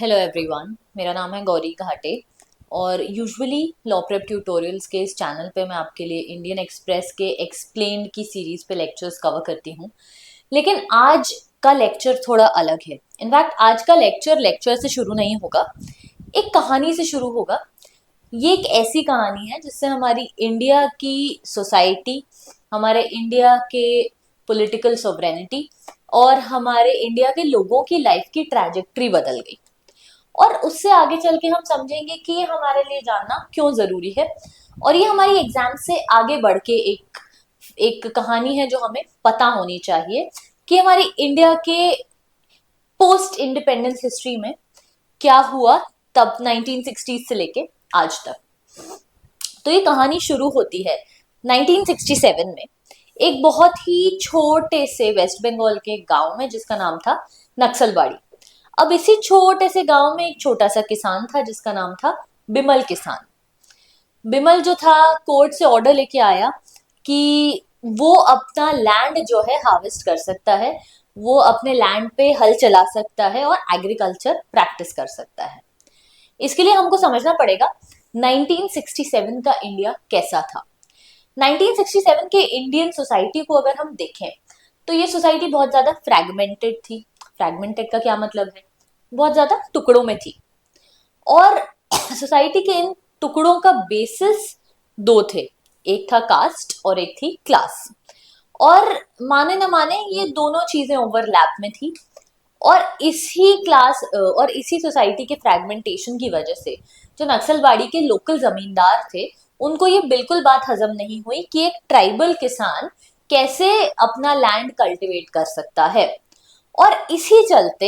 Hello everyone, मेरा नाम है गौरी घाटे और यूजुअली लॉ प्रेप ट्यूटोरियल्स के इस चैनल पे मैं आपके लिए इंडियन एक्सप्रेस के एक्सप्लेन्ड की सीरीज पे लेक्चर्स कवर करती हूँ। लेकिन आज का लेक्चर थोड़ा अलग है। इनफैक्ट आज का लेक्चर से शुरू नहीं होगा, एक कहानी से शुरू होगा। ये एक ऐसी कहानी है जिससे हमारी इंडिया की सोसाइटी, हमारे इंडिया के पॉलिटिकल सोवरेनिटी और हमारे इंडिया के लोगों की लाइफ की ट्रैजेक्टरी बदल गई। और उससे आगे चल के हम समझेंगे कि ये हमारे लिए जानना क्यों जरूरी है। और ये हमारी एग्जाम से आगे बढ़ के एक एक कहानी है जो हमें पता होनी चाहिए कि हमारी इंडिया के पोस्ट इंडिपेंडेंस हिस्ट्री में क्या हुआ तब 1960 से लेके आज तक। तो ये कहानी शुरू होती है 1967 में, एक बहुत ही छोटे से वेस्ट बंगाल के गांव में जिसका नाम था नक्सलबाड़ी। अब इसी छोटे से गांव में एक छोटा सा किसान था जिसका नाम था बिमल किसान। बिमल जो था कोर्ट से ऑर्डर लेके आया कि वो अपना लैंड जो है हार्वेस्ट कर सकता है, वो अपने लैंड पे हल चला सकता है और एग्रीकल्चर प्रैक्टिस कर सकता है। इसके लिए हमको समझना पड़ेगा 1967 का इंडिया कैसा था। 1967 के इंडियन सोसाइटी को अगर हम देखें तो ये सोसाइटी बहुत ज्यादा फ्रैगमेंटेड थी। फ्रैगमेंटेड का क्या मतलब है? बहुत ज्यादा टुकड़ों में थी। और सोसाइटी के इन टुकड़ों का बेसिस दो थे, एक था कास्ट और एक थी क्लास। और माने न माने ये दोनों चीजें ओवरलैप में थी। और इसी क्लास और इसी सोसाइटी के फ्रैगमेंटेशन की वजह से जो नक्सलबाड़ी के लोकल जमींदार थे उनको ये बिल्कुल बात हजम नहीं हुई कि एक ट्राइबल किसान कैसे अपना लैंड कल्टीवेट कर सकता है। और इसी चलते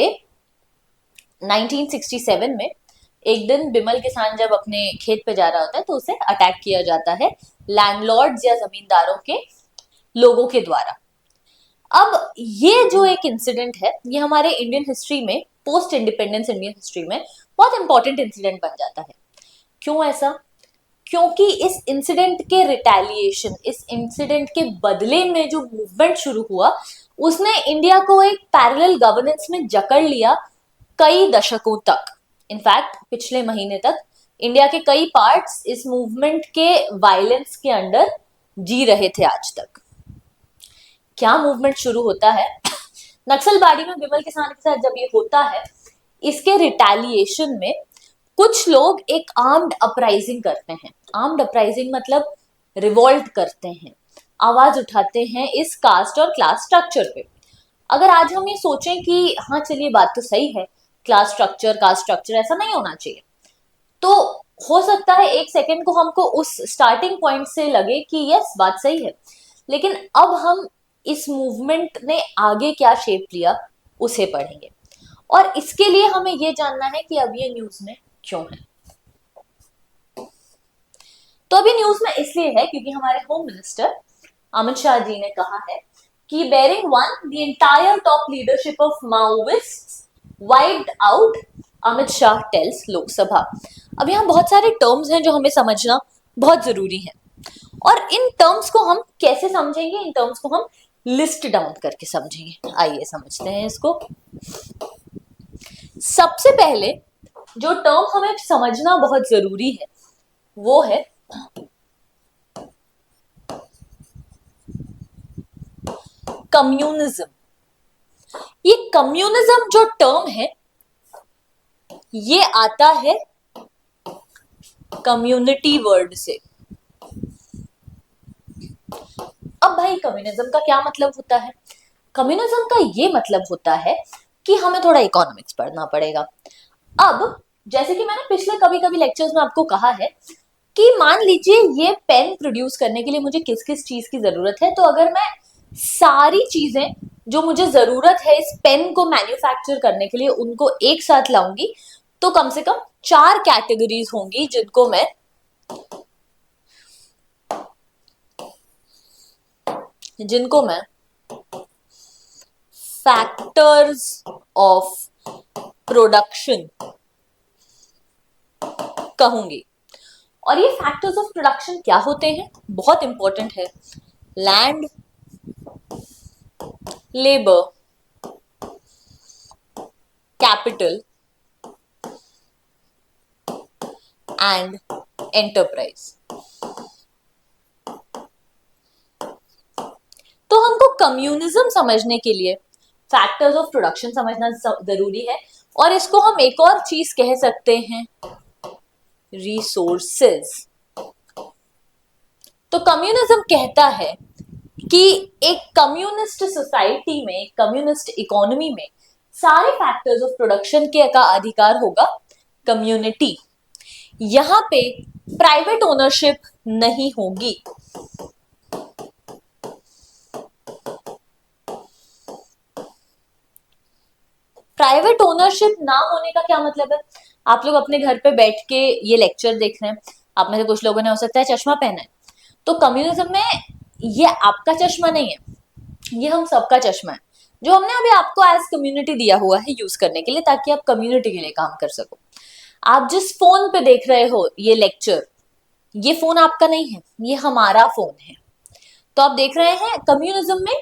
1967 में एक दिन बिमल किसान जब अपने खेत पे जा रहा होता है तो उसे अटैक किया जाता है लैंडलॉर्ड्स या जमींदारों के लोगों के द्वारा। अब ये जो एक इंसिडेंट है ये हमारे इंडियन हिस्ट्री में, पोस्ट इंडिपेंडेंस इंडियन हिस्ट्री में बहुत इंपॉर्टेंट इंसिडेंट बन जाता है। क्यों ऐसा? क्योंकि इस इंसिडेंट के रिटेलिएशन, इस इंसिडेंट के बदले में जो मूवमेंट शुरू हुआ उसने इंडिया को एक पैरेलल गवर्नेंस में जकड़ लिया कई दशकों तक। इनफैक्ट पिछले महीने तक इंडिया के कई पार्ट्स इस मूवमेंट के वायलेंस के अंडर जी रहे थे आज तक। क्या मूवमेंट शुरू होता है नक्सलबाड़ी में बिमल किसान के साथ जब ये होता है, इसके रिटेलिएशन में कुछ लोग एक आर्म्ड अपराइजिंग करते हैं। आर्म्ड अपराइजिंग मतलब रिवॉल्ट करते हैं, आवाज उठाते हैं इस कास्ट और क्लास स्ट्रक्चर पे। अगर आज हम ये सोचें कि हाँ चलिए बात तो सही है, क्लास स्ट्रक्चर कास्ट स्ट्रक्चर ऐसा नहीं होना चाहिए, तो हो सकता है एक सेकंड को हमको उस स्टार्टिंग पॉइंट से लगे कि यस बात सही है। लेकिन अब हम इस मूवमेंट ने आगे क्या शेप लिया उसे पढ़ेंगे। और इसके लिए हमें यह जानना है कि अब ये न्यूज में क्यों है। तो अभी न्यूज में इसलिए है क्योंकि हमारे होम मिनिस्टर अमित शाह जी ने कहा है कि barring one the entire top leadership of Maoists wiped out, Amit Shah tells Lok Sabha. अब यहाँ बहुत सारे टर्म्स हैं जो हमें समझना बहुत जरूरी है। और इन टर्म्स को हम कैसे समझेंगे? इन टर्म्स को हम लिस्ट डाउन करके समझेंगे। आइए समझते हैं इसको। सबसे पहले जो टर्म हमें समझना बहुत जरूरी है वो है कम्युनिज्म। ये कम्युनिज्म जो टर्म है ये आता है कम्युनिटी वर्ड से। अब भाई कम्युनिज्म का क्या मतलब होता है? कम्युनिज्म का ये मतलब होता है कि हमें थोड़ा इकोनॉमिक्स पढ़ना पड़ेगा। अब जैसे कि मैंने पिछले कभी कभी लेक्चर्स में आपको कहा है कि मान लीजिए ये पेन प्रोड्यूस करने के लिए मुझे किस किस चीज की जरूरत है, तो अगर मैं सारी चीजें जो मुझे जरूरत है इस पेन को मैन्युफैक्चर करने के लिए उनको एक साथ लाऊंगी तो कम से कम 4 कैटेगरीज होंगी जिनको मैं फैक्टर्स ऑफ प्रोडक्शन कहूंगी। और ये फैक्टर्स ऑफ प्रोडक्शन क्या होते हैं? बहुत इंपॉर्टेंट है। Land, labour, capital and enterprise. तो हमको कम्युनिज्म समझने के लिए फैक्टर्स ऑफ प्रोडक्शन समझना जरूरी है, और इसको हम एक और चीज कह सकते हैं, रिसोर्सेज। तो कम्युनिज्म कहता है कि एक कम्युनिस्ट सोसाइटी में, कम्युनिस्ट इकोनॉमी में सारे फैक्टर्स ऑफ प्रोडक्शन के का अधिकार होगा कम्युनिटी। यहां पे प्राइवेट ओनरशिप नहीं होगी। प्राइवेट ओनरशिप ना होने का क्या मतलब है? आप लोग अपने घर पे बैठ के ये लेक्चर देख रहे हैं, आप में से कुछ लोगों ने हो सकता है चश्मा पहना है, तो कम्युनिज्म में ये आपका चश्मा नहीं है, ये हम सबका चश्मा है, जो हमने अभी आपको एज कम्युनिटी दिया हुआ है यूज करने के लिए, ताकि आप कम्युनिटी के लिए काम कर सको। आप जिस फोन पे देख रहे हो ये लेक्चर, ये फोन आपका नहीं है, ये हमारा फोन है। तो आप देख रहे हैं कम्युनिज्म में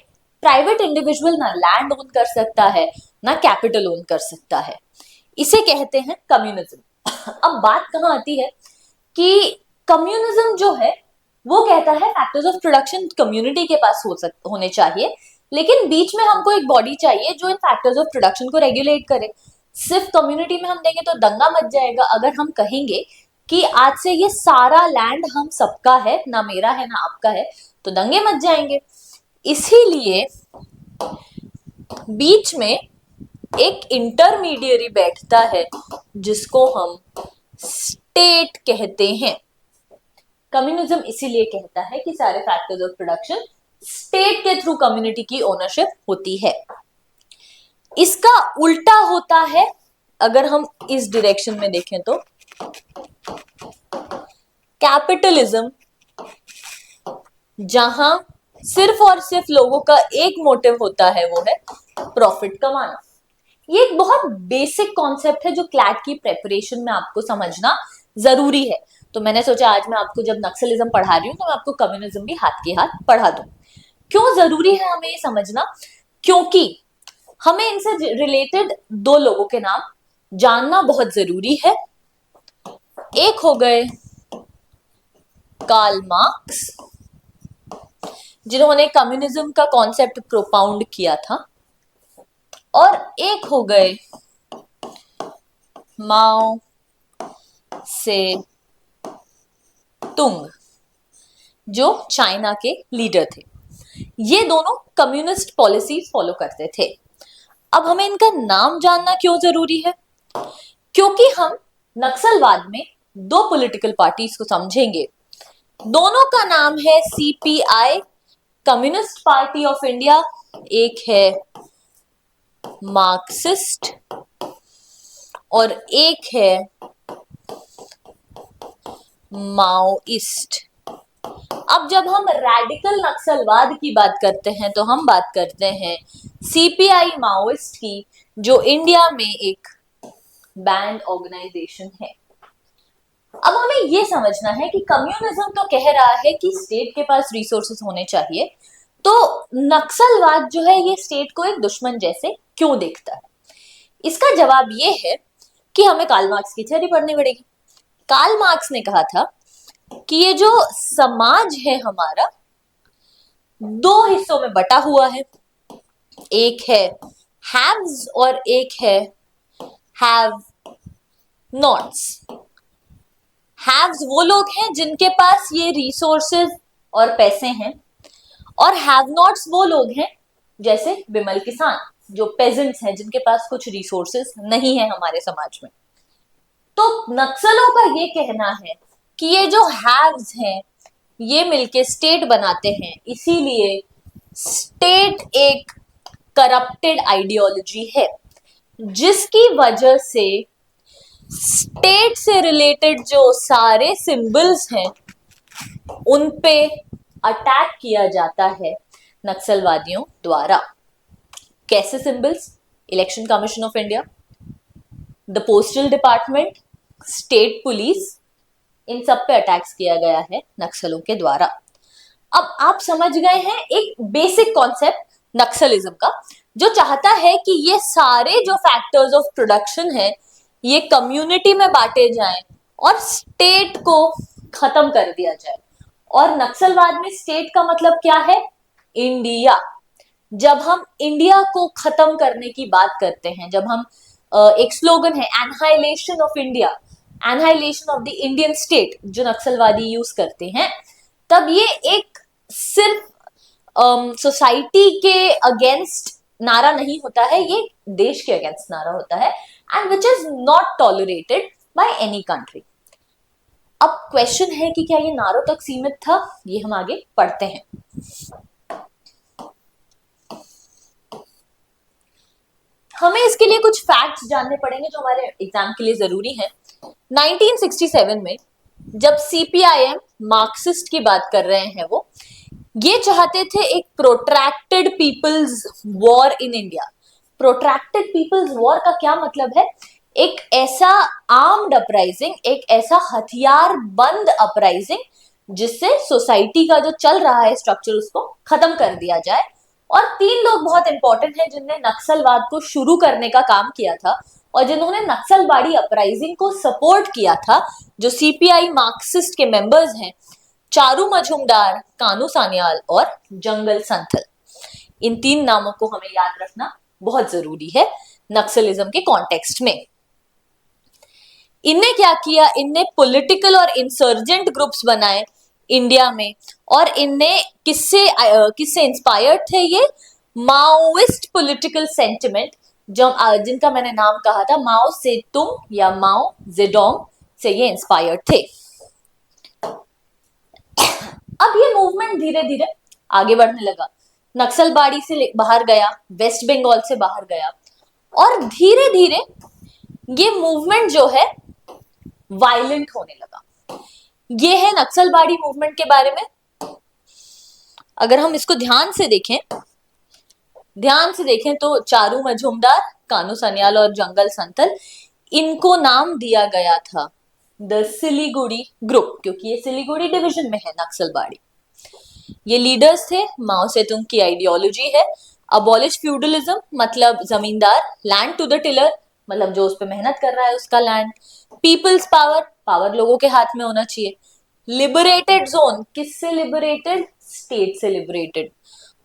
प्राइवेट इंडिविजुअल ना लैंड ओन कर सकता है, ना कैपिटल ओन कर सकता है, इसे कहते हैं कम्युनिज्म। अब बात कहां आती है कि कम्युनिज्म जो है वो कहता है फैक्टर्स ऑफ प्रोडक्शन कम्युनिटी के पास होने चाहिए, लेकिन बीच में हमको एक बॉडी चाहिए जो इन फैक्टर्स ऑफ प्रोडक्शन को रेगुलेट करे। सिर्फ कम्युनिटी में हम देंगे तो दंगा मच जाएगा। अगर हम कहेंगे कि आज से ये सारा लैंड हम सबका है, ना मेरा है ना आपका है, तो दंगे मच जाएंगे। इसीलिए बीच में एक इंटरमीडियरी बैठता है जिसको हम स्टेट कहते हैं। कम्युनिज्म इसीलिए कहता है कि सारे फैक्टर्स ऑफ प्रोडक्शन स्टेट के थ्रू कम्युनिटी की ओनरशिप होती है। इसका उल्टा होता है अगर हम इस डायरेक्शन में देखें तो कैपिटलिज्म, जहां सिर्फ और सिर्फ लोगों का एक मोटिव होता है, वो है प्रॉफिट कमाना। ये एक बहुत बेसिक कॉन्सेप्ट है जो क्लैट की प्रेपरेशन में आपको समझना जरूरी है। तो मैंने सोचा आज मैं आपको जब नक्सलिज्म पढ़ा रही हूं तो मैं आपको कम्युनिज्म भी हाथ के हाथ पढ़ा दूं। क्यों जरूरी है हमें ये समझना? क्योंकि हमें इनसे रिलेटेड दो लोगों के नाम जानना बहुत जरूरी है। एक हो गए कार्ल मार्क्स, जिन्होंने कम्युनिज्म का कॉन्सेप्ट प्रोपाउंड किया था, और एक हो गए माओ से तुंग, जो चाइना के लीडर थे। ये दोनों कम्युनिस्ट पॉलिसीज फॉलो करते थे। अब हमें इनका नाम जानना क्यों जरूरी है? क्योंकि हम नक्सलवाद में दो पॉलिटिकल पार्टीज को समझेंगे। दोनों का नाम है CPI, communist party of India, एक है मार्क्सिस्ट और एक है माओइस्ट। अब जब हम रैडिकल नक्सलवाद की बात करते हैं तो हम बात करते हैं सीपीआई माओइस्ट की, जो इंडिया में एक बैंड ऑर्गेनाइजेशन है। अब हमें यह समझना है कि कम्युनिज्म तो कह रहा है कि स्टेट के पास रिसोर्सेस होने चाहिए, तो नक्सलवाद जो है ये स्टेट को एक दुश्मन जैसे क्यों देखता है? इसका जवाब ये है कि हमें कार्ल मार्क्स की थ्योरी पढ़नी पड़ेगी। कार्ल मार्क्स ने कहा था कि ये जो समाज है हमारा दो हिस्सों में बटा हुआ है, एक है हैव्स और एक है हैव नॉट्स। हैव्स वो लोग हैं जिनके पास ये रिसोर्सेज और पैसे हैं, और हैव नॉट्स वो लोग हैं जैसे बिमल किसान, जो पेजेंट्स हैं, जिनके पास कुछ रिसोर्सेज नहीं है हमारे समाज में। तो नक्सलों का ये कहना है कि ये जो हैव्स हैं ये मिलके स्टेट बनाते हैं, इसीलिए स्टेट एक करप्टेड आइडियोलॉजी है, जिसकी वजह से स्टेट से रिलेटेड जो सारे सिंबल्स हैं उन पे अटैक किया जाता है नक्सलवादियों द्वारा। कैसे symbols? Election commission of India, the postal department, state police, इन सब पे अटैक्स किया गया है नक्सलों के द्वारा। अब आप समझ गए हैं एक बेसिक कॉन्सेप्ट नक्सलिज्म का, जो चाहता है कि ये सारे जो फैक्टर्स ऑफ प्रोडक्शन है ये कम्युनिटी में बांटे जाएं और स्टेट को खत्म कर दिया जाए। और नक्सलवाद में स्टेट का मतलब क्या है? इंडिया। जब हम इंडिया को खत्म करने की बात करते हैं, जब हम एक स्लोगन है annihilation of India, annihilation of the Indian state, जो नक्सलवादी यूज करते हैं, तब ये एक सिर्फ सोसाइटी के अगेंस्ट नारा नहीं होता है, ये देश के अगेंस्ट नारा होता है, and which is not tolerated by any country. अब क्वेश्चन है कि क्या ये नारों तक सीमित था? ये हम आगे पढ़ते हैं। हमें इसके लिए कुछ फैक्ट्स जानने पड़ेंगे जो हमारे एग्जाम के लिए जरूरी हैं। 1967 में जब सीपीआईएम मार्क्सिस्ट की बात कर रहे हैं, वो ये चाहते थे एक protracted people's war in India. Protracted people's war का क्या मतलब है? एक ऐसा आर्म्ड अपराइजिंग, एक ऐसा हथियार बंद अपराइजिंग जिससे सोसाइटी का जो चल रहा है स्ट्रक्चर उसको खत्म कर दिया जाए। और 3 लोग बहुत इंपॉर्टेंट हैं जिनने नक्सलवाद को शुरू करने का काम किया था और जिन्होंने नक्सलवादी अपराइजिंग को सपोर्ट किया था, जो सीपीआई मार्क्सिस्ट के मेंबर्स हैं, चारू मजूमदार, कानू सान्याल और जंगल संथल। इन 3 नामों को हमें याद रखना बहुत जरूरी है नक्सलिज्म के कॉन्टेक्स्ट में। इनने क्या किया? इनने पॉलिटिकल और इंसर्जेंट ग्रुप्स बनाए इंडिया में, और इनने किससे इंस्पायर्ड थे? ये माओइस्ट पॉलिटिकल सेंटिमेंट, जो जिनका मैंने नाम कहा था माओ से तुंग या माओ जेडोंग, से ये इंस्पायर्ड थे। अब ये मूवमेंट धीरे धीरे आगे बढ़ने लगा, नक्सलबाड़ी से बाहर गया, वेस्ट बंगाल से बाहर गया, और धीरे धीरे ये मूवमेंट जो है वायलेंट होने लगा। ये है नक्सलबाड़ी मूवमेंट के बारे में। अगर हम इसको ध्यान से देखें तो चारू मजूमदार, कानू सन्याल और जंगल संथल, इनको नाम दिया गया था द सिलीगुड़ी ग्रुप, क्योंकि ये सिलीगुड़ी डिवीजन में है नक्सलबाड़ी। ये लीडर्स थे, माओ सेतुंग की आइडियोलॉजी है अबॉलिश फ्यूडलिज्म, मतलब जमींदार, लैंड टू द टिलर, मतलब जो उस पर मेहनत कर रहा है उसका लैंड, पीपल्स पावर, पावर लोगों के हाथ में होना चाहिए, लिबरेटेड जोन, किससे लिबरेटेड? स्टेट से लिबरेटेड,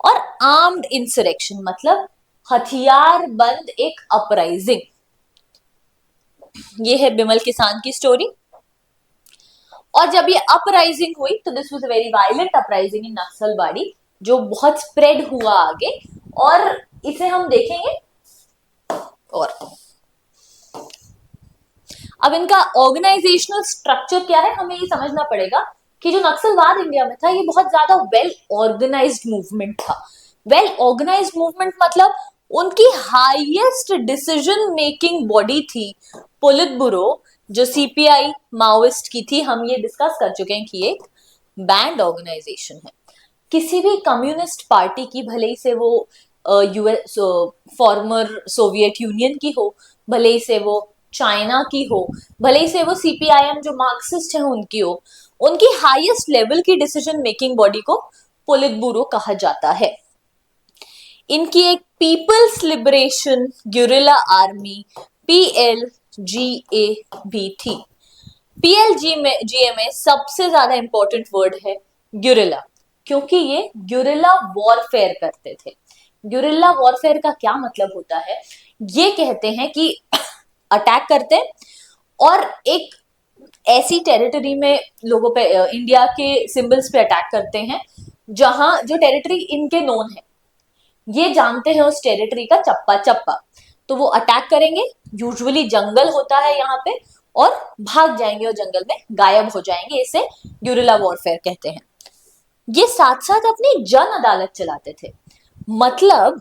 और आर्म्ड इंसरेक्शन, मतलब हथियार बंद एक अपराइजिंग। ये है बिमल किसान की स्टोरी। और जब ये अपराइजिंग हुई तो this was a very violent uprising इन नक्सलबाड़ी, जो बहुत स्प्रेड हुआ आगे, और इसे हम देखेंगे। और अब इनका ऑर्गेनाइजेशनल स्ट्रक्चर क्या है, हमें ये समझना पड़ेगा कि जो नक्सलवाद इंडिया में था ये बहुत ज्यादा वेल ऑर्गेनाइज्ड मूवमेंट था। वेल ऑर्गेनाइज्ड मूवमेंट मतलब उनकी हाईएस्ट डिसीजन मेकिंग बॉडी थी पोलित ब्यूरो, जो सीपीआई माओइस्ट की थी। हम ये डिस्कस कर चुके हैं कि एक बैंड ऑर्गेनाइजेशन है। किसी भी कम्युनिस्ट पार्टी की, भले ही से वो यूएस फॉर्मर सोवियत यूनियन की हो, भले ही से वो चाइना की हो, भले ही से वो सीपीआईएम जो मार्क्सिस्ट है उनकी हो, उनकी हाईएस्ट लेवल की डिसीजन मेकिंग बॉडी को पोलित ब्यूरो कहा जाता है। इनकी एक पीपल्स लिबरेशन ग्यूरिला आर्मी पीएलजीए भी थी। पीएलजीए में सबसे ज्यादा इंपॉर्टेंट वर्ड है ग्यूरिला, क्योंकि ये ग्यूरिला वॉरफेयर करते थे। ग्यूरिला वॉरफेयर का क्या मतलब होता है? ये कहते हैं कि अटैक करते हैं और एक ऐसी टेरिटरी में लोगों पे, इंडिया के सिंबल्स पे अटैक करते हैं जहां जो टेरिटरी इनके नोन है, ये जानते हैं उस टेरिटरी का चप्पा चप्पा, तो वो अटैक करेंगे। यूजुअली जंगल होता है यहाँ पे, और भाग जाएंगे और जंगल में गायब हो जाएंगे। इसे ग्यूरिला वॉरफेयर कहते हैं। ये साथ साथ अपनी जन अदालत चलाते थे, मतलब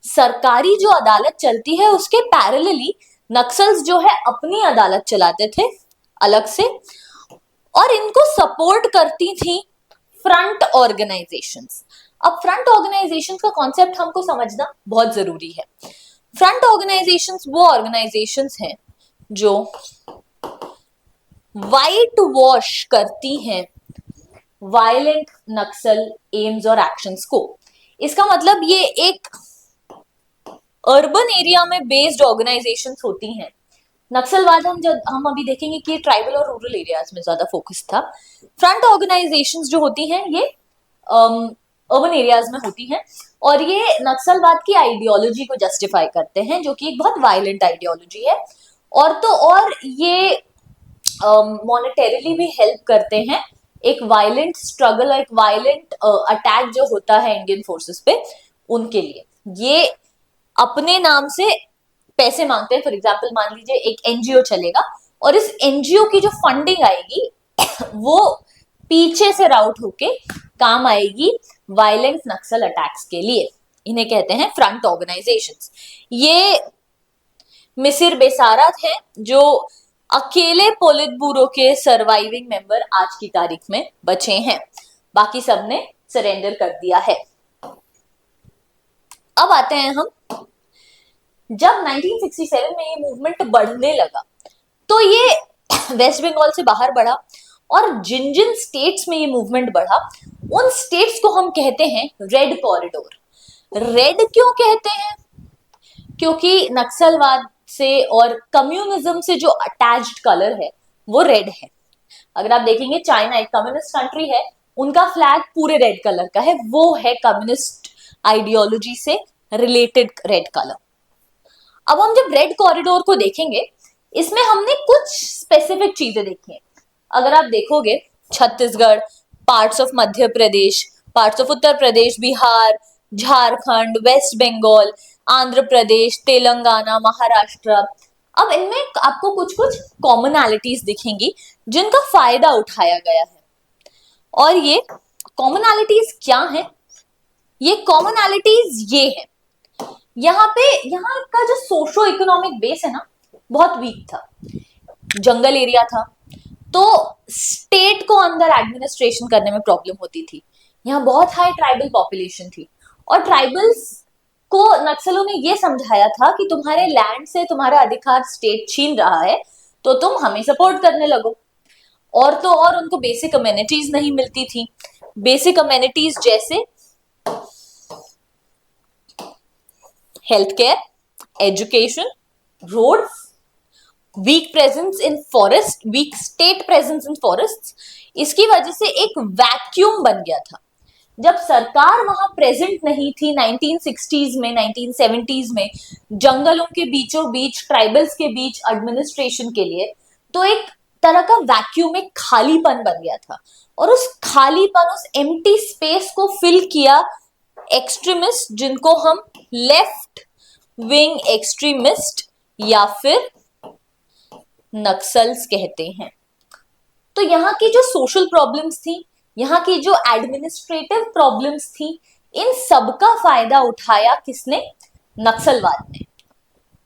सरकारी जो अदालत चलती है उसके पैरेलली नक्सल्स जो है अपनी अदालत चलाते थे अलग से, और इनको सपोर्ट करती थी फ्रंट ऑर्गेनाइजेशंस। अब फ्रंट ऑर्गेनाइजेशंस का कॉन्सेप्ट हमको समझना बहुत जरूरी है। फ्रंट ऑर्गेनाइजेशंस वो ऑर्गेनाइजेशंस हैं जो वाइट वॉश करती हैं वायलेंट नक्सल एम्स और एक्शंस को। इसका मतलब ये एक अर्बन एरिया में बेस्ड ऑर्गेनाइजेशंस होती हैं नक्सलवाद हम अभी देखेंगे कि ट्राइबल और रूरल एरियाज में ज्यादा फोकस था। फ्रंट ऑर्गेनाइजेशंस जो होती हैं ये अर्बन एरियाज में होती हैं और ये नक्सलवाद की आइडियोलॉजी को जस्टिफाई करते हैं जो कि एक बहुत वायलेंट आइडियोलॉजी है। और तो और ये मॉनेटरीली भी हेल्प करते हैं एक वायलेंट स्ट्रगल, एक वायलेंट अटैक जो होता है इंडियन फोर्सेस पे उनके लिए। ये अपने नाम से पैसे मांगते हैं। फॉर एग्जाम्पल मान लीजिए एक एनजीओ चलेगा और इस एनजीओ की जो फंडिंग आएगी वो पीछे से राउट होके काम आएगी वायलेंट नक्सल अटैक्स के लिए। इन्हें कहते हैं फ्रंट ऑर्गेनाइजेशंस। ये मिसिर बेसारत हैं जो अकेले पोलित ब्यूरो के सर्वाइविंग मेंबर आज की तारीख में बचे हैं, बाकी सबने सरेंडर कर दिया है। अब आते हैं हम, जब 1967 में ये मूवमेंट बढ़ने लगा तो ये वेस्ट बंगाल से बाहर बढ़ा और जिन जिन स्टेट्स में ये मूवमेंट बढ़ा उन स्टेट्स को हम कहते हैं रेड कॉरिडोर। रेड क्यों कहते हैं? क्योंकि नक्सलवाद से और कम्युनिज्म से जो अटैच्ड कलर है वो रेड है। अगर आप देखेंगे चाइना एक कम्युनिस्ट कंट्री है, उनका फ्लैग पूरे रेड कलर का है, वो है कम्युनिस्ट आइडियोलॉजी से रिलेटेड रेड कलर। अब हम जब रेड कॉरिडोर को देखेंगे इसमें हमने कुछ स्पेसिफिक चीजें देखी हैं। अगर आप देखोगे Chhattisgarh, parts of Madhya Pradesh, parts of Uttar Pradesh, Bihar, Jharkhand, West Bengal, Andhra Pradesh, Telangana, Maharashtra, अब इनमें आपको कुछ कुछ कॉमनैलिटीज दिखेंगी जिनका फायदा उठाया गया है। और ये कॉमनैलिटीज क्या है? ये कॉमनैलिटीज ये है, यहाँ का जो सोशो इकोनॉमिक बेस है ना बहुत वीक था। जंगल एरिया था तो स्टेट को अंदर एडमिनिस्ट्रेशन करने में प्रॉब्लम होती थी। यहाँ बहुत हाई ट्राइबल पॉपुलेशन थी और ट्राइबल्स को नक्सलों ने ये समझाया था कि तुम्हारे लैंड से तुम्हारा अधिकार स्टेट छीन रहा है तो तुम हमें सपोर्ट करने लगो। और तो और उनको बेसिक अमेनिटीज नहीं मिलती थी। बेसिक अमेनिटीज जैसे health care, education, roads, weak presence in forest, weak state presence in forest. इसकी वजह से एक वैक्यूम बन गया था। जब सरकार वहां प्रेजेंट नहीं थी 1960s में, 1970s में जंगलों के बीचों बीच ट्राइबल्स के बीच एडमिनिस्ट्रेशन के लिए, तो एक तरह का वैक्यूम, एक खालीपन बन गया था। और उस खालीपन, उस एम्प्टी स्पेस को फिल किया एक्सट्रीमिस्ट, जिनको हम लेफ्ट विंग एक्सट्रीमिस्ट या फिर नक्सल्स कहते हैं। तो यहाँ की जो सोशल प्रॉब्लम्स थी, यहाँ की जो एडमिनिस्ट्रेटिव प्रॉब्लम्स थी, इन सबका फायदा उठाया किसने? नक्सलवाद ने।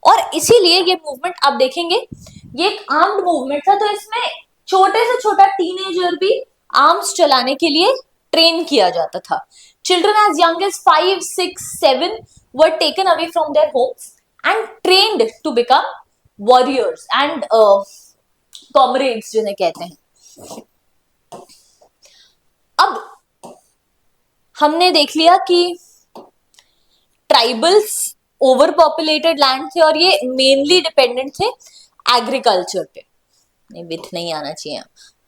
और इसीलिए ये मूवमेंट आप देखेंगे ये एक आर्म्ड मूवमेंट था, तो इसमें छोटे से छोटा टीनेजर भी आर्म्स चलाने के लिए ट्रेन किया जाता था। Children as young as 5, 6, 7 were taken away from their homes and trained to become warriors and comrades जिन्हें कहते हैं। अब हमने देख लिया कि ट्राइबल्स ओवर पॉपुलेटेड लैंड थे और ये मेनली डिपेंडेंट थे एग्रीकल्चर पे। नहीं, विथ नहीं आना चाहिए,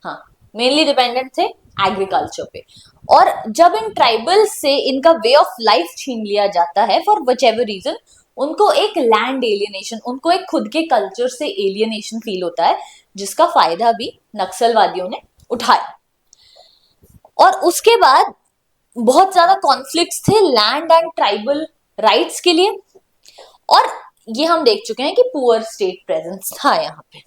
हाँ, मेनली डिपेंडेंट थे एग्रीकल्चर पे। और जब इन ट्राइबल्स से इनका वे ऑफ लाइफ छीन लिया जाता है फॉर विच एवर रीजन, उनको एक लैंड एलियनेशन, उनको एक खुद के कल्चर से एलियनेशन फील होता है, जिसका फायदा भी नक्सलवादियों ने उठाया। और उसके बाद बहुत ज्यादा कॉन्फ्लिक्ट्स थे लैंड एंड ट्राइबल राइट्स के लिए। और ये हम देख चुके हैं कि पुअर स्टेट प्रेजेंस था यहाँ पे।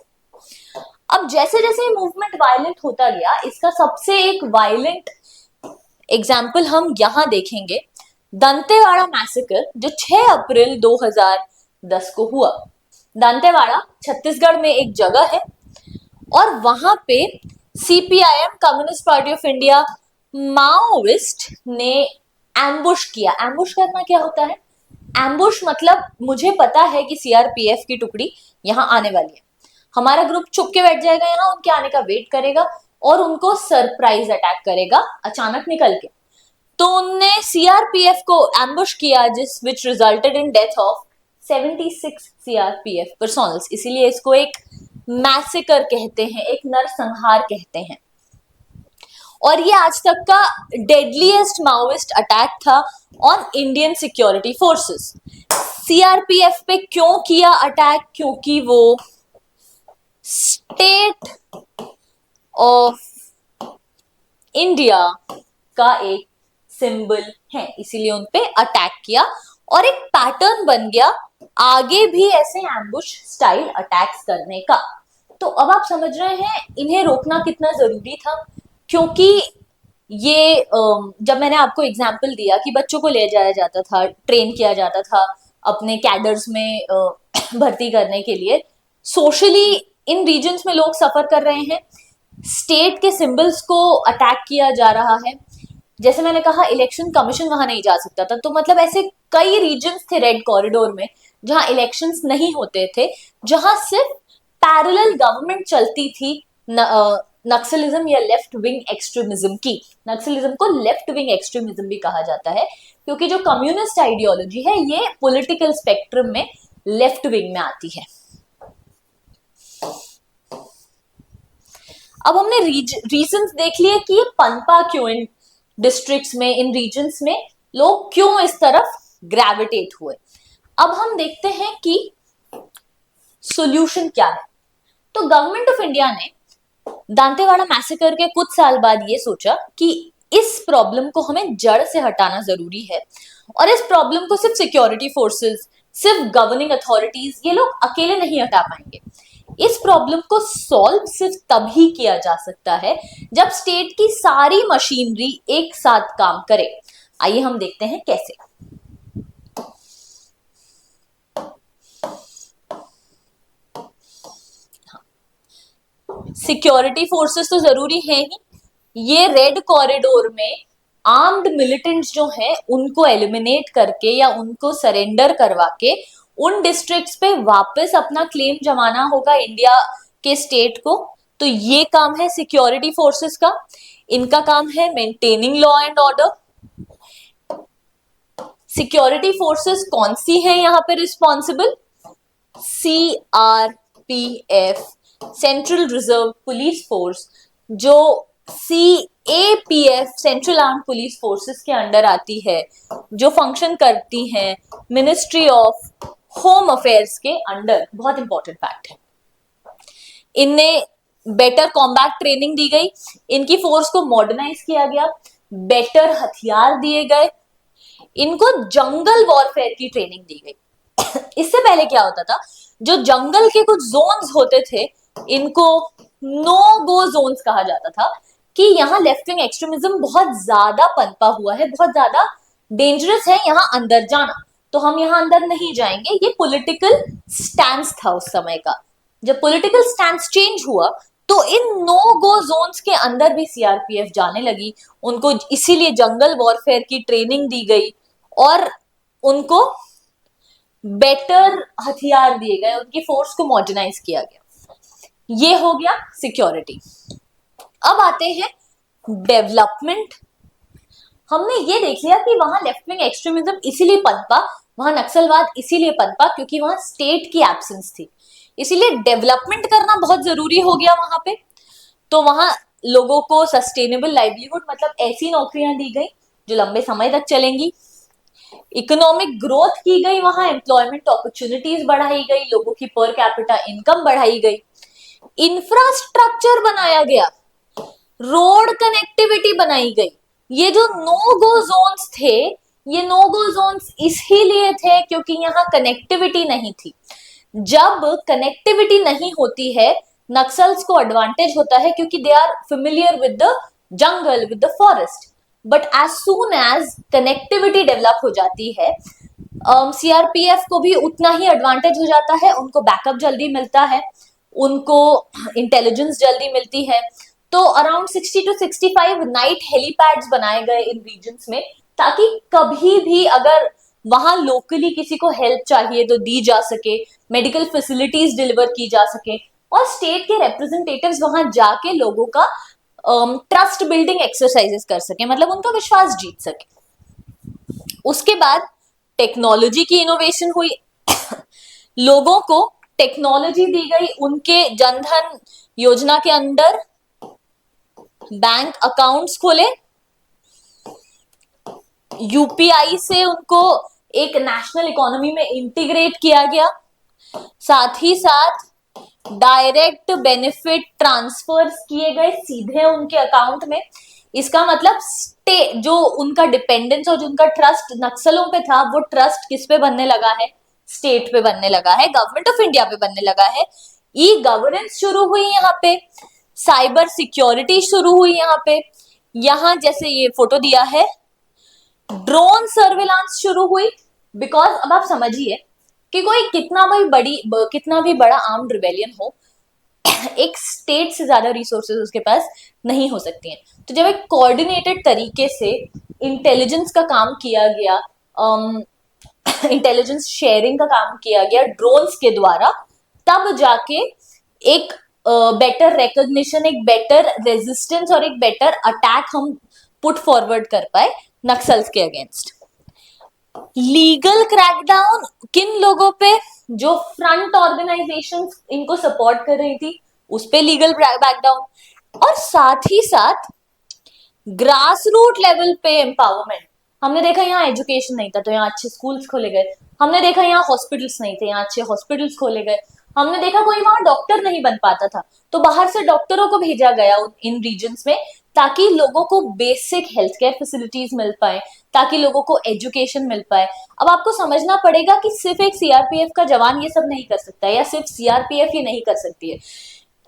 अब जैसे जैसे मूवमेंट वायलेंट होता गया, इसका सबसे एक वायलेंट एग्जाम्पल हम यहां देखेंगे, दंतेवाड़ा मैसेकर, जो 6 अप्रैल 2010 को हुआ। दंतेवाड़ा छत्तीसगढ़ में एक जगह है और वहां पे CPIM, communist party of India, Maoist ने एम्बुश किया। एम्बुश करना क्या होता है? एम्बुश मतलब मुझे पता है कि सीआरपीएफ की टुकड़ी यहाँ आने वाली है, हमारा ग्रुप छुप के बैठ जाएगा यहाँ, उनके आने का वेट करेगा और उनको सरप्राइज अटैक करेगा अचानक निकल के। तो उनने सीआरपीएफ को एम्बुश किया, जिस विच resulted in death of 76 CRPF personnels, इसीलिए इसको एक मैसेकर कहते हैं, एक नरसंहार कहते हैं। और ये आज तक का डेडलीस्ट माओइस्ट अटैक था on Indian security forces. CRPF पे क्यों किया अटैक? क्योंकि वो स्टेट ऑफ इंडिया का एक सिंबल है, इसीलिए उन पे अटैक किया और एक पैटर्न बन गया आगे भी ऐसे एम्बुश स्टाइल अटैक्स करने का। तो अब आप समझ रहे हैं इन्हें रोकना कितना जरूरी था, क्योंकि ये जब मैंने आपको एग्जाम्पल दिया कि बच्चों को ले जाया जाता था, ट्रेन किया जाता था अपने कैडर्स में भर्ती करने के लिए, सोशली इन रीजन्स में लोग सफर कर रहे हैं, स्टेट के सिंबल्स को अटैक किया जा रहा है। जैसे मैंने कहा इलेक्शन कमीशन वहां नहीं जा सकता था, तो मतलब ऐसे कई रीजन्स थे रेड कॉरिडोर में जहां इलेक्शंस नहीं होते थे, जहां सिर्फ पैरेलल गवर्नमेंट चलती थी नक्सलिज्म या लेफ्ट विंग एक्सट्रीमिज्म की। नक्सलिज्म को लेफ्ट विंग एक्सट्रीमिज्म भी कहा जाता है, क्योंकि जो कम्युनिस्ट आइडियोलॉजी है ये पॉलिटिकल स्पेक्ट्रम में लेफ्ट विंग में आती है। अब हमने रीजंस देख लिए कि ये पनपा क्यों इन डिस्ट्रिक्ट्स में, इन रीजन्स में लोग क्यों इस तरफ ग्रेविटेट हुए। अब हम देखते हैं कि सॉल्यूशन क्या है। तो गवर्नमेंट ऑफ इंडिया ने दांतेवाड़ा मैसेकर के कुछ साल बाद ये सोचा कि इस प्रॉब्लम को हमें जड़ से हटाना जरूरी है, और इस प्रॉब्लम को सिर्फ सिक्योरिटी फोर्सेस, सिर्फ गवर्निंग अथॉरिटीज ये लोग अकेले नहीं हटा पाएंगे। इस प्रॉब्लम को सॉल्व सिर्फ तभी किया जा सकता है जब स्टेट की सारी मशीनरी एक साथ काम करे। आइए हम देखते हैं कैसे। सिक्योरिटी फोर्सेस तो जरूरी है ही, ये रेड कॉरिडोर में आर्म्ड मिलिटेंट्स जो हैं उनको एलिमिनेट करके या उनको सरेंडर करवा के उन डिस्ट्रिक्ट्स पे वापस अपना क्लेम जमाना होगा इंडिया के स्टेट को। तो ये काम है सिक्योरिटी फोर्सेस का। इनका काम है maintaining law and order. Security forces कौन सी है यहाँ पे responsible? CRPF, central reserve police force, जो CAPF central arm police forces के अंडर आती है, जो फंक्शन करती है मिनिस्ट्री ऑफ होम अफेयर्स के अंडर। बहुत इंपॉर्टेंट फैक्ट है। इनने बेटर कॉम्बैट ट्रेनिंग दी गई, इनकी फोर्स को मॉडर्नाइज किया गया, बेटर हथियार दिए गए, इनको जंगल वॉरफेयर की ट्रेनिंग दी गई। इससे पहले क्या होता था, जो जंगल के कुछ जोन्स होते थे इनको नो गो जोन्स कहा जाता था, कि यहाँ लेफ्ट विंग एक्सट्रीमिज्म बहुत ज्यादा पनपा हुआ है, बहुत ज्यादा डेंजरस है यहाँ अंदर जाना, तो हम यहाँ अंदर नहीं जाएंगे। ये पॉलिटिकल स्टैंड था उस समय का। जब पॉलिटिकल स्टैंड चेंज हुआ तो इन नो गो जोन्स के अंदर भी सीआरपीएफ जाने लगी, उनको इसीलिए जंगल वॉरफेयर की ट्रेनिंग दी गई और उनको बेटर हथियार दिए गए, उनकी फोर्स को मॉडर्नाइज किया गया। ये हो गया सिक्योरिटी। अब आते हैं डेवलपमेंट। हमने ये देख लिया कि वहां लेफ्ट विंग एक्सट्रीमिज्म इसीलिए पनपा, वहां नक्सलवाद इसीलिए पनपा क्योंकि वहां स्टेट की एब्सेंस थी, इसीलिए डेवलपमेंट करना बहुत जरूरी हो गया वहां पे। तो वहां लोगों को सस्टेनेबल लाइवलीहुड, मतलब ऐसी नौकरियां दी गई जो लंबे समय तक चलेंगी। इकोनॉमिक ग्रोथ की गई, वहां एम्प्लॉयमेंट अपॉर्चुनिटीज बढ़ाई गई, लोगों की पर कैपिटा इनकम बढ़ाई गई, इंफ्रास्ट्रक्चर बनाया गया, रोड कनेक्टिविटी बनाई गई। ये जो नो गो जोन्स थे, ये नो गो जोन्स इसीलिए थे क्योंकि यहाँ कनेक्टिविटी नहीं थी। जब कनेक्टिविटी नहीं होती है नक्सल्स को एडवांटेज होता है क्योंकि they are familiar with the jungle, with the forest. But as soon as connectivity develop हो जाती है, सीआरपीएफ को भी उतना ही एडवांटेज हो जाता है, उनको बैकअप जल्दी मिलता है, उनको इंटेलिजेंस जल्दी मिलती है। तो अराउंड 60 to 65 नाइट हेलीपैड्स बनाए गए इन रीजन्स में, ताकि कभी भी अगर वहां लोकली किसी को हेल्प चाहिए तो दी जा सके, मेडिकल फैसिलिटीज डिलीवर की जा सके, और स्टेट के रिप्रेजेंटेटिव्स वहां जाके लोगों का ट्रस्ट बिल्डिंग एक्सरसाइजेस कर सके, मतलब उनका विश्वास जीत सके। उसके बाद टेक्नोलॉजी की इनोवेशन हुई। लोगों को टेक्नोलॉजी दी गई, उनके जनधन योजना के अंदर बैंक अकाउंट्स खोले, यूपीआई से उनको एक नेशनल इकोनॉमी में इंटीग्रेट किया गया, साथ ही साथ डायरेक्ट बेनिफिट ट्रांसफर्स किए गए सीधे उनके अकाउंट में। इसका मतलब जो उनका डिपेंडेंस और जो उनका ट्रस्ट नक्सलों पे था, वो ट्रस्ट किस पे बनने लगा है? स्टेट पे बनने लगा है, गवर्नमेंट ऑफ इंडिया पे बनने लगा है। ई गवर्नेंस शुरू हुई यहाँ पे, साइबर सिक्योरिटी शुरू हुई यहाँ पे। यहाँ जैसे ये फोटो दिया है, ड्रोन सर्विलांस शुरू हुई। बिकॉज अब आप समझिए कि कोई कितना भी बड़ा आर्म्ड रिबेलियन हो, एक स्टेट से ज्यादा रिसोर्सेज उसके पास नहीं हो सकती हैं। तो जब एक कोऑर्डिनेटेड तरीके से इंटेलिजेंस का काम किया गया, इंटेलिजेंस शेयरिंग का काम किया गया ड्रोन्स के द्वारा, तब जाके एक बेटर रिकॉग्निशन, एक बेटर रेजिस्टेंस और एक बेटर अटैक हम पुट फॉरवर्ड कर पाए नक्सल्स के अगेंस्ट। लीगल क्रैकडाउन किन लोगों पे? जो फ्रंट ऑर्गेनाइजेशन इनको सपोर्ट कर रही थी, उस पे लीगल क्रैकडाउन। और साथ ही साथ ग्रास रूट लेवल पे एम्पावरमेंट। हमने देखा यहाँ एजुकेशन नहीं था तो यहाँ अच्छे स्कूल्स खोले गए, हमने देखा यहाँ हॉस्पिटल्स नहीं थे, यहाँ अच्छे हॉस्पिटल्स खोले गए, हमने देखा कोई वहां डॉक्टर नहीं बन पाता था तो बाहर से डॉक्टरों को भेजा गया इन रीजन्स में, ताकि लोगों को बेसिक हेल्थ केयर फैसिलिटीज मिल पाए, ताकि लोगों को एजुकेशन मिल पाए। अब आपको समझना पड़ेगा कि सिर्फ एक सीआरपीएफ का जवान ये सब नहीं कर सकता, या सिर्फ सीआरपीएफ ये नहीं कर सकती है।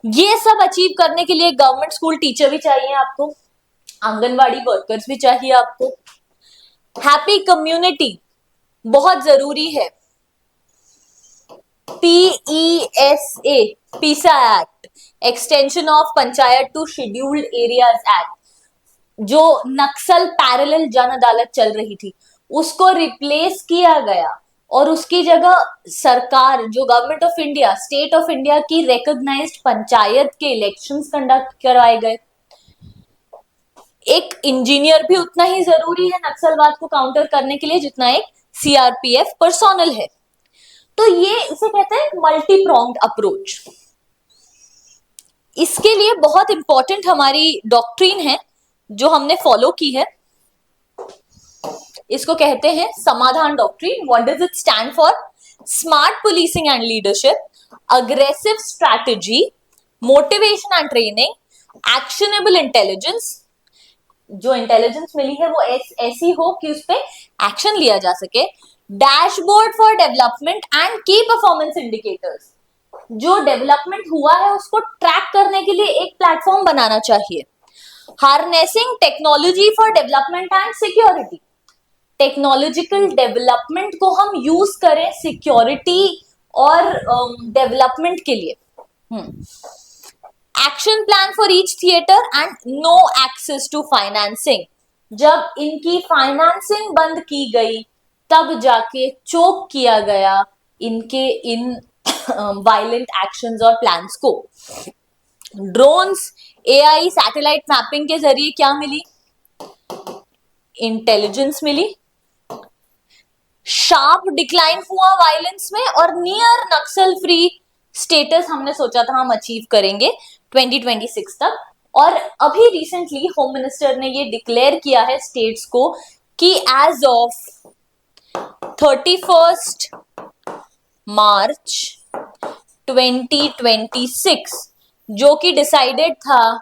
ये सब अचीव करने के लिए गवर्नमेंट स्कूल टीचर भी चाहिए आपको, आंगनवाड़ी वर्कर्स भी चाहिए आपको, हैप्पी कम्युनिटी बहुत जरूरी है, PESA, PESA act, extension of panchayat to scheduled areas act, जो नक्सल पैरेलल जन अदालत चल रही थी उसको रिप्लेस किया गया और उसकी जगह सरकार, जो government of India, state of India की रिकॉग्नाइज्ड पंचायत के इलेक्शंस कंडक्ट करवाए गए। एक इंजीनियर भी उतना ही जरूरी है नक्सलवाद को काउंटर करने के लिए जितना एक सीआरपीएफ पर्सोनल है। तो ये इसे कहते हैं मल्टी प्रोंग्ड अप्रोच। इसके लिए बहुत इंपॉर्टेंट हमारी डॉक्ट्रिन है जो हमने फॉलो की है, इसको कहते हैं समाधान doctrine. What does it stand for? Smart policing and leadership, aggressive strategy, motivation and training, actionable intelligence. जो इंटेलिजेंस मिली है वो ऐसी हो कि उस पर एक्शन लिया जा सके, डैशबोर्ड फॉर डेवलपमेंट एंड की परफॉर्मेंस इंडिकेटर्स। जो डेवलपमेंट हुआ है उसको ट्रैक करने के लिए एक प्लेटफॉर्म बनाना चाहिए, harnessing technology for development and security. Technological development को हम यूज करें सिक्योरिटी और डेवलपमेंट के लिए। Action plan for each theatre and no access to financing. जब इनकी फाइनेंसिंग बंद की गई तब जाके चोक किया गया इनके इन वायलेंट एक्शंस और प्लान्स को। ड्रोन्स, एआई, सैटेलाइट मैपिंग के जरिए क्या मिली? इंटेलिजेंस मिली। शार्प डिक्लाइन हुआ वायलेंस में और नियर नक्सल फ्री स्टेटस हमने सोचा था हम अचीव करेंगे 2026 तक। और अभी रिसेंटली होम मिनिस्टर ने ये डिक्लेयर किया है स्टेट्स को कि एज ऑफ 31 मार्च 2026 जो कि डिसाइडेड था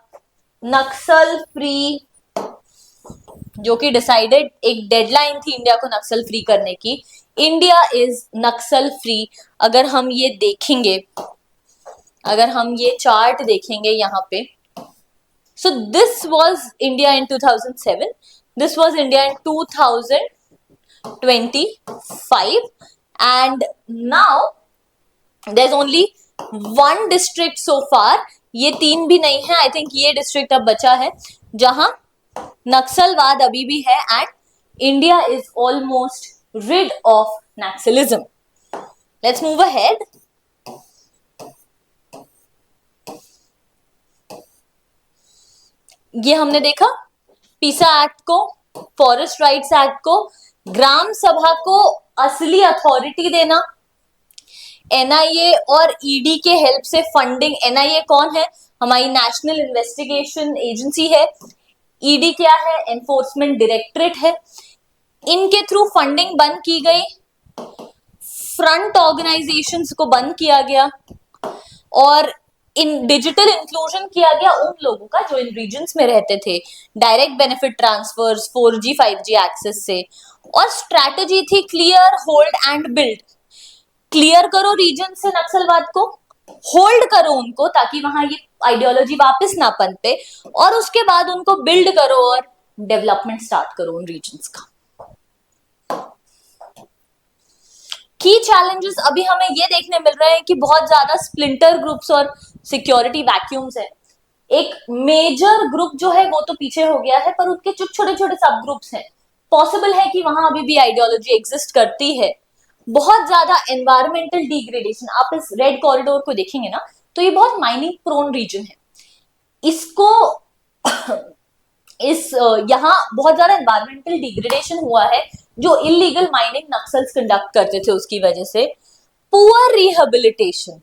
नक्सल फ्री, जो कि डिसाइडेड एक डेडलाइन थी इंडिया को नक्सल फ्री करने की, इंडिया इज नक्सल फ्री। अगर हम ये देखेंगे, अगर हम ये चार्ट देखेंगे यहाँ पे, so this was India in 2007, this was India in 2025 and now there is only one district so far, ये 3 भी नहीं है, आई थिंक ये डिस्ट्रिक्ट अब बचा है जहां नक्सलवाद अभी भी है and India is almost rid of Naxalism. Let's move ahead. ये हमने देखा पीसा एक्ट को, फॉरेस्ट राइट्स एक्ट को, ग्राम सभा को असली अथॉरिटी देना, एनआईए और ईडी के हेल्प से फंडिंग, एनआईए कौन है, हमारी नेशनल इन्वेस्टिगेशन एजेंसी है, ईडी क्या है, एनफोर्समेंट डायरेक्टरेट है, इनके थ्रू फंडिंग बंद की गई, फ्रंट ऑर्गेनाइजेशंस को बंद किया गया और इन डिजिटल इंक्लूजन किया गया उन लोगों का जो इन रीजन्स में रहते थे, direct benefit transverse 4G 5G access से, और स्ट्रैटेजी थी clear, hold and build. Clear करो रीजन से नक्सलवाद को, होल्ड करो उनको ताकि वहां ये आइडियोलॉजी वापस ना पनपे, और उसके बाद उनको बिल्ड करो और डेवलपमेंट स्टार्ट करो उन रीजन्स का। की चैलेंजेस अभी हमें ये देखने मिल रहे हैं कि बहुत ज्यादा स्प्लिंटर ग्रुप्स और सिक्योरिटी वैक्यूम्स है। एक मेजर ग्रुप जो है वो तो पीछे हो गया है, पर उनके जो छोटे छोटे सब ग्रुप्स हैं, पॉसिबल है कि वहां अभी भी आइडियोलॉजी एग्जिस्ट करती है। बहुत ज्यादा एनवायरमेंटल डिग्रेडेशन, आप इस रेड कॉरिडोर को देखेंगे ना तो ये बहुत माइनिंग प्रोन रीजन है। इसको इस यहाँ बहुत ज्यादा एनवायरमेंटल डिग्रेडेशन हुआ है जो इलीगल माइनिंग नक्सल्स कंडक्ट करते थे उसकी वजह से। पुअर रिहेबिलिटेशन,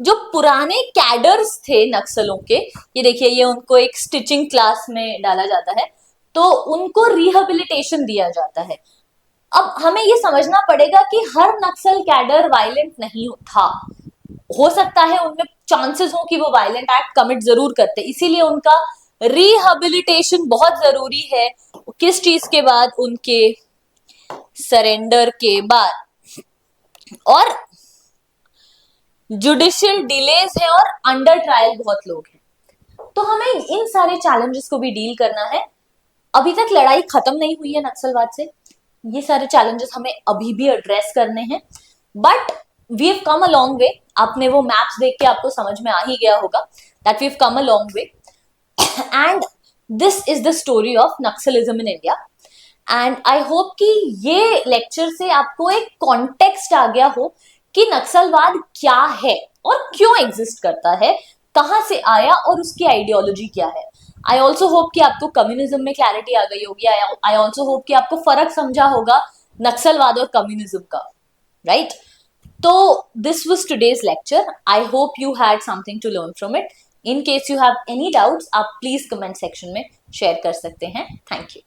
जो पुराने कैडर्स थे नक्सलों के, ये देखिए ये उनको एक स्टिचिंग क्लास में डाला जाता है तो उनको रिहेबिलिटेशन दिया जाता है। अब हमें ये समझना पड़ेगा कि हर नक्सल कैडर वायलेंट नहीं था, हो सकता है उनमें चांसेस हो कि वो वायलेंट एक्ट कमिट जरूर करते, इसीलिए उनका रिहेबिलिटेशन बहुत जरूरी है। किस चीज के बाद, उनके सरेंडर के बाद। और जुडिशियल डिलेज है और अंडर ट्रायल बहुत लोग हैं, तो हमें इन सारे चैलेंजेस को भी डील करना है। अभी तक लड़ाई खत्म नहीं हुई है नक्सलवाद से, ये सारे चैलेंजेस हमें अभी भी एड्रेस करने हैं, but we have come a long way. आपने वो मैप्स देख के आपको समझ में आ ही गया होगा that we have come a long way, and this is the story of Naxalism in India. And I hope कि ये लेक्चर से आपको एक कॉन्टेक्स्ट आ गया हो कि नक्सलवाद क्या है और क्यों एग्जिस्ट करता है, कहां से आया और उसकी आइडियोलॉजी क्या है। आई ऑल्सो होप कि आपको कम्युनिज्म में क्लैरिटी आ गई होगी। आई ऑल्सो होप कि आपको फर्क समझा होगा नक्सलवाद और कम्युनिज्म का, राइट? तो this was today's lecture. I hope you had something to learn from it. In case you have any doubts, आप प्लीज कमेंट सेक्शन में शेयर कर सकते हैं। Thank you.